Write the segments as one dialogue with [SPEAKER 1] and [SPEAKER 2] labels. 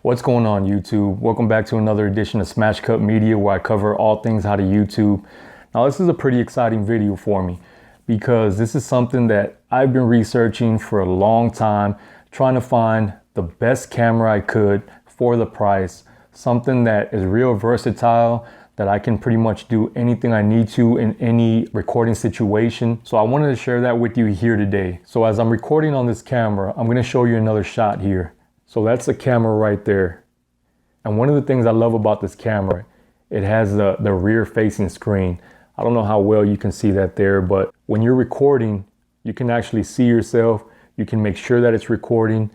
[SPEAKER 1] What's going on, YouTube? Welcome back to another edition of Smash Cut Media, where I cover all things how to YouTube. Now, this is a pretty exciting video for me because this is something that I've been researching for a long time, trying to find the best camera I could for the price, something that is real versatile, that I can pretty much do anything I need to in any recording situation. So I wanted to share that with you here today. So as I'm recording on this camera, I'm gonna show you another shot here. So that's the camera right there. And one of the things I love about this camera, it has the rear facing screen. I don't know how well you can see that there, but when you're recording, you can actually see yourself. You can make sure that it's recording.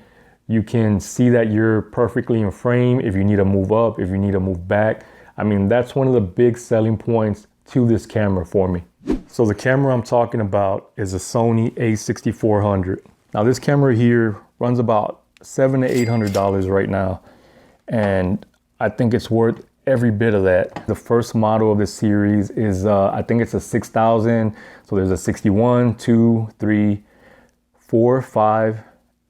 [SPEAKER 1] You can see that you're perfectly in frame if you need to move up, if you need to move back. I mean, that's one of the big selling points to this camera for me. So the camera I'm talking about is a Sony A6400. Now this camera here runs about $700 to $800 right now, and I think it's worth every bit of that. The first model of this series is I think it's a 6000. So there's a 61, 2, 3, 4, 5,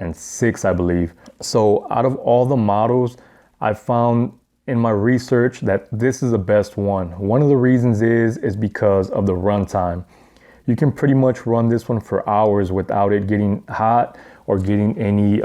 [SPEAKER 1] and 6, I believe. So out of all the models, I found in my research that this is the best one. One of the reasons is because of the runtime. You can pretty much run this one for hours without it getting hot or getting any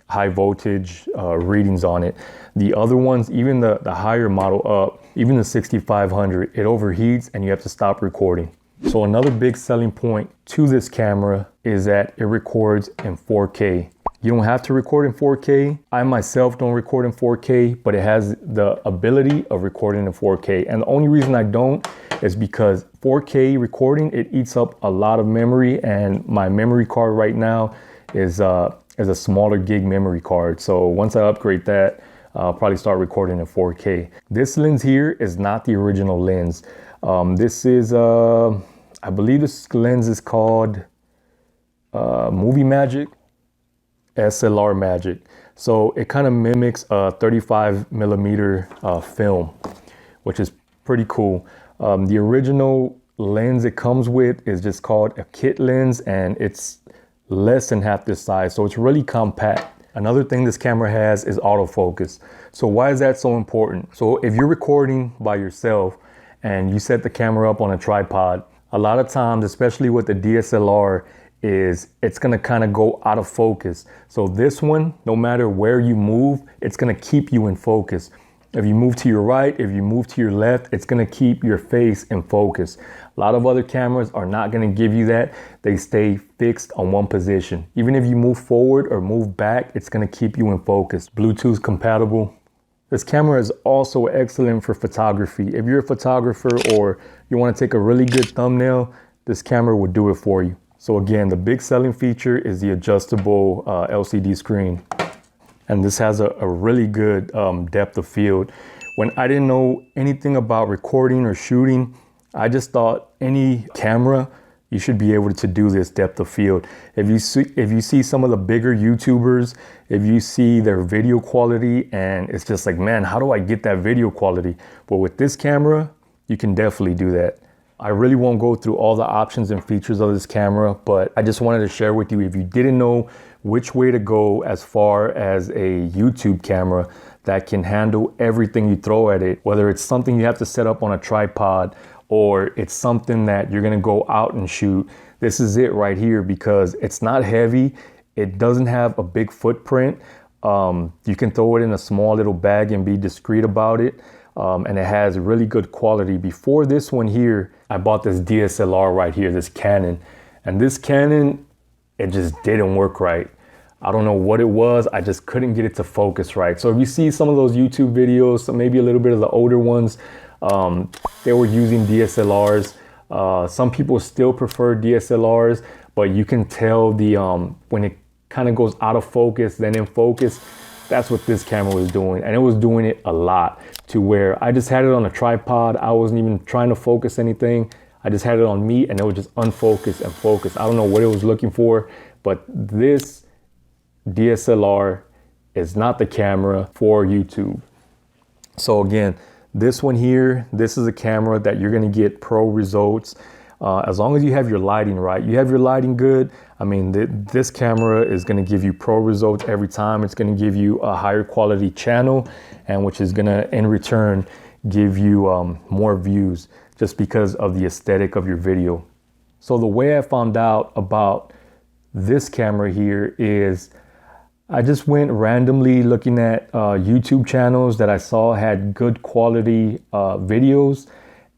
[SPEAKER 1] high voltage readings on it. The other ones, even the higher model up, even the 6500, it overheats and you have to stop recording. So another big selling point to this camera is that it records in 4K. You don't have to record in 4K. I myself don't record in 4K, but it has the ability of recording in 4K. And the only reason I don't is because 4K recording, it eats up a lot of memory, and my memory card right now is a smaller gig memory card. So once I upgrade that, I'll probably start recording in 4K. This lens here is not the original lens. This is, I believe this lens is called Movie Magic, SLR Magic. So it kind of mimics a 35 millimeter film, which is pretty cool. The original lens it comes with is just called a kit lens, and it's less than half this size, so it's really compact. Another thing this camera has is autofocus. So why is that so important? So if you're recording by yourself and you set the camera up on a tripod, a lot of times, especially with the DSLR, it's gonna kind of go out of focus. So this one, no matter where you move, it's gonna keep you in focus. If you move to your right, if you move to your left, it's gonna keep your face in focus. A lot of other cameras are not gonna give you that. They stay fixed on one position. Even if you move forward or move back, it's gonna keep you in focus. Bluetooth compatible. This camera is also excellent for photography. If you're a photographer or you wanna take a really good thumbnail, this camera will do it for you. So again, the big selling feature is the adjustable LCD screen. And this has a really good depth of field. When I didn't know anything about recording or shooting, I just thought any camera, you should be able to do this depth of field. If you see some of the bigger YouTubers, if you see their video quality and it's just like, man, how do I get that video quality? Well, with this camera, you can definitely do that. I really won't go through all the options and features of this camera, but I just wanted to share with you, if you didn't know which way to go as far as a YouTube camera that can handle everything you throw at it, whether it's something you have to set up on a tripod or it's something that you're gonna go out and shoot, this is it right here, because it's not heavy. It doesn't have a big footprint. You can throw it in a small little bag and be discreet about it. And it has really good quality. Before this one here, I bought this DSLR right here, this Canon. And this Canon, it just didn't work right. I don't know what it was. I just couldn't get it to focus right. So if you see some of those YouTube videos, so maybe a little bit of the older ones, they were using DSLRs. Some people still prefer DSLRs, but you can tell when it kind of goes out of focus, then in focus. That's what this camera was doing, and it was doing it a lot, to where I just had it on a tripod. I wasn't even trying to focus anything. I just had it on me and it was just unfocused and focused. I don't know what it was looking for, but this DSLR is not the camera for YouTube. So again, this one here, this is a camera that you're gonna get pro results. As long as you have your lighting right, you have your lighting good, I mean, this camera is gonna give you pro results every time. It's gonna give you a higher quality channel, and which is gonna, in return, give you more views just because of the aesthetic of your video. So the way I found out about this camera here is I just went randomly looking at YouTube channels that I saw had good quality videos.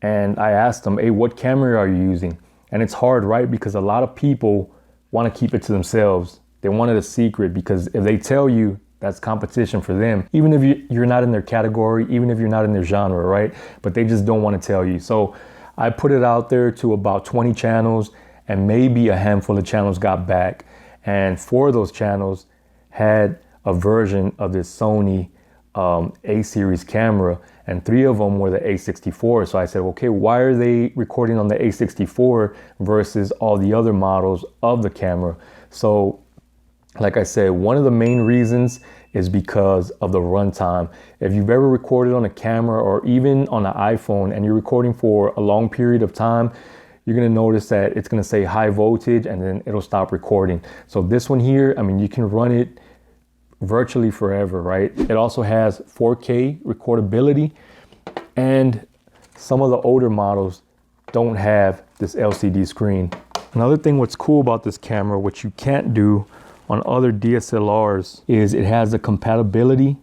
[SPEAKER 1] And I asked them, hey, what camera are you using? And it's hard, right? Because a lot of people want to keep it to themselves. They want it a secret because if they tell you, that's competition for them. Even if you're not in their category, even if you're not in their genre, right? But they just don't want to tell you. So I put it out there to about 20 channels, and maybe a handful of channels got back. And 4 of those channels had a version of this Sony A-series camera, and 3 of them were the A64. So I said, okay, why are they recording on the A64 versus all the other models of the camera? So like I said, one of the main reasons is because of the runtime. If you've ever recorded on a camera or even on an iPhone and you're recording for a long period of time, you're gonna notice that it's gonna say high voltage and then it'll stop recording. So this one here, I mean, you can run it virtually forever, right? It also has 4K recordability, and some of the older models don't have this LCD screen. Another thing what's cool about this camera, which you can't do on other DSLRs, is it has the compatibility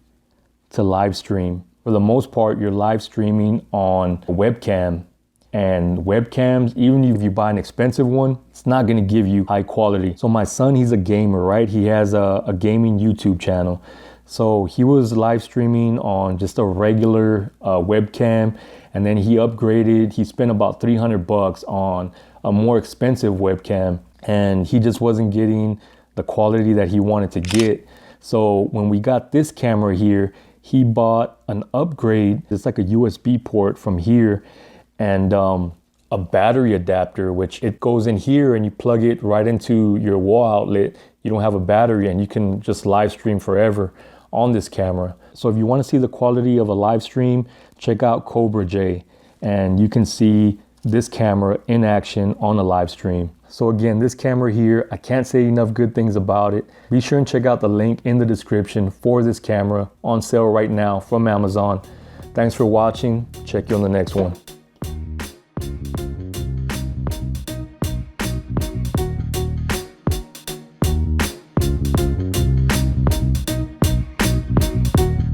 [SPEAKER 1] to live stream. For the most part, you're live streaming on a webcam, and webcams, even if you buy an expensive one, it's not gonna give you high quality. So my son, he's a gamer, right? He has a gaming YouTube channel. So he was live streaming on just a regular webcam, and then he upgraded. He spent about 300 bucks on a more expensive webcam, and he just wasn't getting the quality that he wanted to get. So when we got this camera here, he bought an upgrade. It's like a USB port from here, and a battery adapter, which it goes in here and you plug it right into your wall outlet. You don't have a battery and you can just live stream forever on this camera. So if you want to see the quality of a live stream, check out Cobra J, and you can see this camera in action on a live stream. So again, this camera here, I can't say enough good things about it. Be sure and check out the link in the description for this camera, on sale right now from Amazon. Thanks for watching. Check you on the next one.